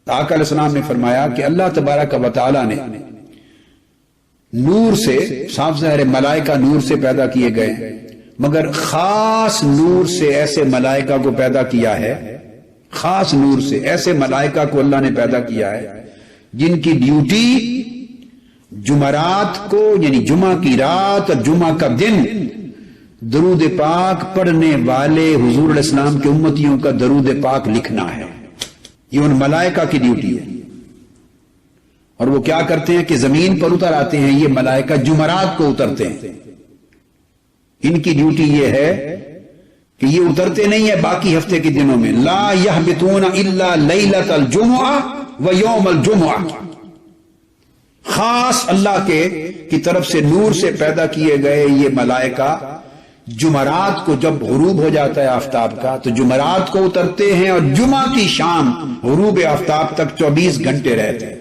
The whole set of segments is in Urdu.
آقا علیہ السلام نے فرمایا کہ اللہ تبارک و تعالی نے نور سے، صاف ظاہر ملائکہ نور سے پیدا کیے گئے، مگر خاص نور سے ایسے ملائکہ کو پیدا کیا ہے، خاص نور سے ایسے ملائکہ کو اللہ نے پیدا کیا ہے جن کی ڈیوٹی جمعرات کو، یعنی جمعہ کی رات اور جمعہ کا دن درود پاک پڑھنے والے حضور علیہ السلام کے امتیوں کا درود پاک لکھنا ہے۔ یہ ان ملائکہ کی ڈیوٹی ہے، اور وہ کیا کرتے ہیں کہ زمین پر اتر آتے ہیں، یہ ملائکہ جمعرات کو اترتے ہیں۔ ان کی ڈیوٹی یہ ہے کہ یہ اترتے نہیں ہے باقی ہفتے کے دنوں میں، لا یہبطون الا لیلۃ الجمعہ و یوم الجمعہ، خاص اللہ کی طرف سے نور سے پیدا کیے گئے یہ ملائکہ جمعرات کو جب غروب ہو جاتا ہے آفتاب کا تو جمعرات کو اترتے ہیں، اور جمعہ کی شام غروب آفتاب تک 24 گھنٹے رہتے ہیں۔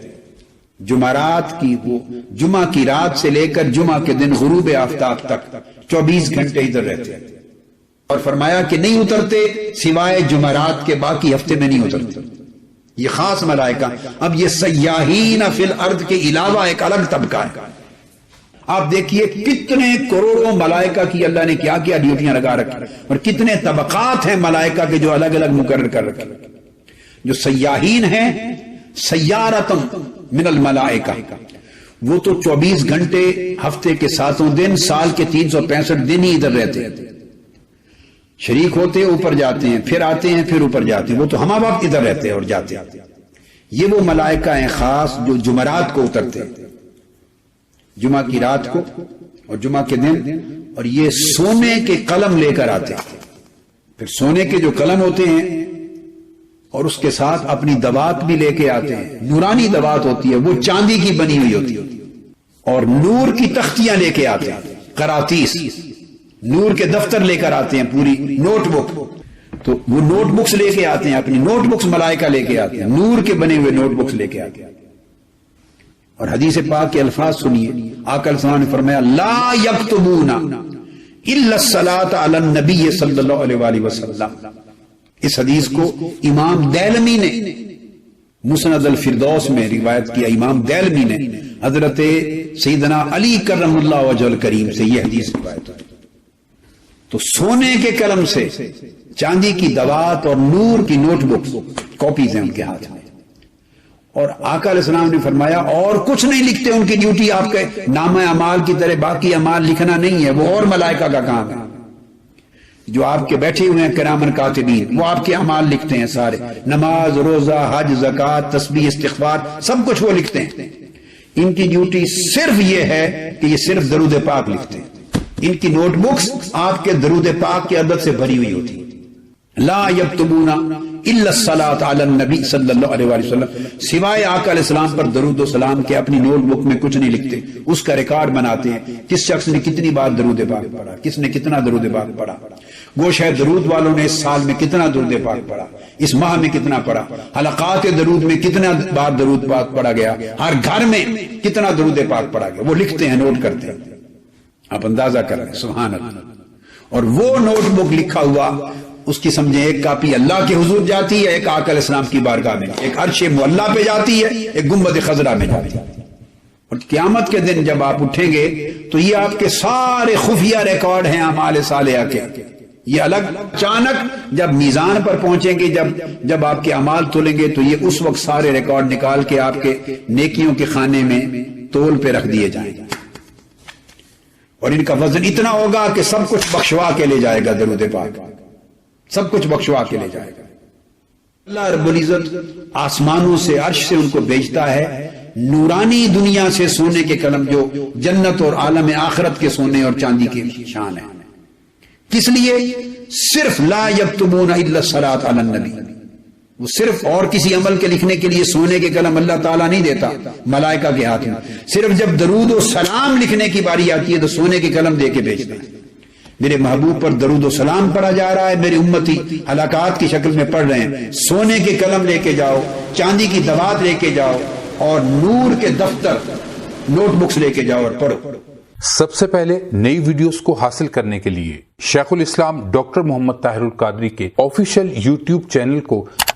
جمعرات کی وہ جمعہ کی رات سے لے کر جمعہ کے دن غروب آفتاب تک 24 گھنٹے ادھر رہتے ہیں، اور فرمایا کہ نہیں اترتے سوائے جمعرات کے، باقی ہفتے میں نہیں اترتے۔ یہ خاص ملائکہ۔ اب یہ سیاحین فی الارض کے علاوہ ایک الگ طبقہ ہے۔ آپ دیکھیے کتنے کروڑوں ملائکہ کی اللہ نے کیا کیا ڈیوٹیاں لگا رکھی، اور کتنے طبقات ہیں ملائکہ کے جو الگ الگ مقرر کر رکھے۔ جو سیاحین ہیں، سیارتم من الملائکہ، وہ تو 24 گھنٹے ہفتے کے 7 دن، سال کے 365 دن ہی ادھر رہتے ہیں، شریک ہوتے ہیں، اوپر جاتے ہیں، پھر آتے ہیں، پھر اوپر جاتے ہیں، وہ تو ہمہ وقت ادھر رہتے ہیں اور جاتے ہیں۔ یہ وہ ملائکہ ہیں خاص جو جمعرات کو اترتے ہیں، جمعہ کی رات کو اور جمعہ کے دن، اور یہ سونے کے قلم لے کر آتے ہیں۔ پھر سونے کے جو قلم ہوتے ہیں اور اس کے ساتھ اپنی دوات بھی لے کے آتے ہیں، نورانی دوات ہوتی ہے، وہ چاندی کی بنی ہوئی ہوتی ہے، اور نور کی تختیاں لے کے آتے ہیں، قراطیس، نور کے دفتر لے کر آتے ہیں، پوری نوٹ بک، تو وہ نوٹ بکس لے کے آتے ہیں، اپنی نوٹ بکس ملائکہ لے کے آتے ہیں، نور کے بنے ہوئے نوٹ بکس لے کے آتے ہیں۔ اور حدیث پاک کے الفاظ سنیے، آقا علیہ السلام نے فرمایا لا یکتبون الا الصلاۃ علی النبی صلی اللہ علیہ وآلہ وسلم۔ اس حدیث کو امام دیلمی نے مسند الفردوس میں روایت کیا، امام دیلمی نے حضرت سیدنا علی کرم اللہ وجہ الکریم سے یہ حدیث روایت ہے۔ تو سونے کے قلم سے، چاندی کی دوات اور نور کی نوٹ بکس، کاپیز ہیں ان کے ہاتھ میں، اور آقا علیہ السلام نے فرمایا اور کچھ نہیں لکھتے، ان کی ڈیوٹی آپ کے نامہ اعمال کی طرح باقی اعمال لکھنا نہیں ہے، وہ اور ملائکہ کا کام ہے جو آپ کے بیٹھے ہوئے ہیں کرامن کاتبین، وہ آپ کے اعمال لکھتے ہیں سارے، نماز، روزہ، حج، زکوٰۃ، تسبیح، استغفار، سب کچھ وہ لکھتے ہیں۔ ان کی ڈیوٹی صرف یہ ہے کہ یہ صرف درود پاک لکھتے ہیں، ان کی نوٹ بکس آپ کے درود پاک کے عدد سے بھری ہوئی ہوتی ہے۔ لا یکتبون الا الصلاۃ علی النبی صلی اللہ علیہ وآلہ وسلم، سوائے آقا علیہ السلام پر درود و سلام کے اپنی نوٹ بک میں کچھ نہیں لکھتے، اس کا ریکارڈ بناتے ہیں، کس شخص نے کتنی بار درود پاک پڑھا، کس نے کتنا درود پاک پڑھا، گوش ہے درود والوں نے اس سال میں کتنا درود پاک پڑھا، اس ماہ میں کتنا پڑھا، حلقات درود میں کتنا بار درود پاک پڑھا گیا، ہر گھر میں کتنا درود پاک پڑھا گیا، وہ لکھتے ہیں، نوٹ کرتے ہیں۔ آپ اندازہ کر رہے ہیں، سبحان اللہ۔ اور وہ نوٹ بک لکھا ہوا، اس کی سمجھیں ایک کاپی اللہ کے حضور جاتی ہے، ایک آقا علیہ السلام کی بارگاہ میں، ایک عرش معلیٰ پہ جاتی ہے، ایک گنبد خضرا میں جاتی ہے۔ اور قیامت کے دن جب آپ اٹھیں گے تو یہ آپ کے سارے خفیہ ریکارڈ ہیں اعمال صالحہ کے، یہ الگ اچانک جب میزان پر پہنچیں گے، جب آپ کے اعمال تولیں گے تو یہ اس وقت سارے ریکارڈ نکال کے آپ کے نیکیوں کے خانے میں تول پہ رکھ دیے جائیں گے، اور ان کا وزن اتنا ہوگا کہ سب کچھ بخشوا کے لے جائے گا، درود پاک سب کچھ بخشوا کے لے جائے گا۔ اللہ رب العزت آسمانوں سے، عرش سے ان کو بھیجتا ہے، نورانی دنیا سے سونے کے قلم جو جنت اور عالم آخرت کے سونے اور چاندی کی شان ہے۔ کس لیے؟ صرف لا یکتبون الا الصلاۃ علی النبی، وہ صرف اور کسی عمل کے لکھنے کے لیے سونے کے قلم اللہ تعالیٰ نہیں دیتا ملائکہ کے ہاتھ میں، صرف جب درود و سلام لکھنے کی باری آتی ہے تو سونے کے قلم دے کے بھیجتے ہیں، میرے محبوب پر درود و سلام پڑھا جا رہا ہے، میرے امتی ہلاکات کی شکل میں پڑھ رہے ہیں، سونے کے قلم لے کے جاؤ، چاندی کی دوات لے کے جاؤ، اور نور کے دفتر، نوٹ بکس لے کے جاؤ اور پڑھو۔ سب سے پہلے نئی ویڈیوز کو حاصل کرنے کے لیے شیخ الاسلام ڈاکٹر محمد طاہر القادری کے آفیشیل یوٹیوب چینل کو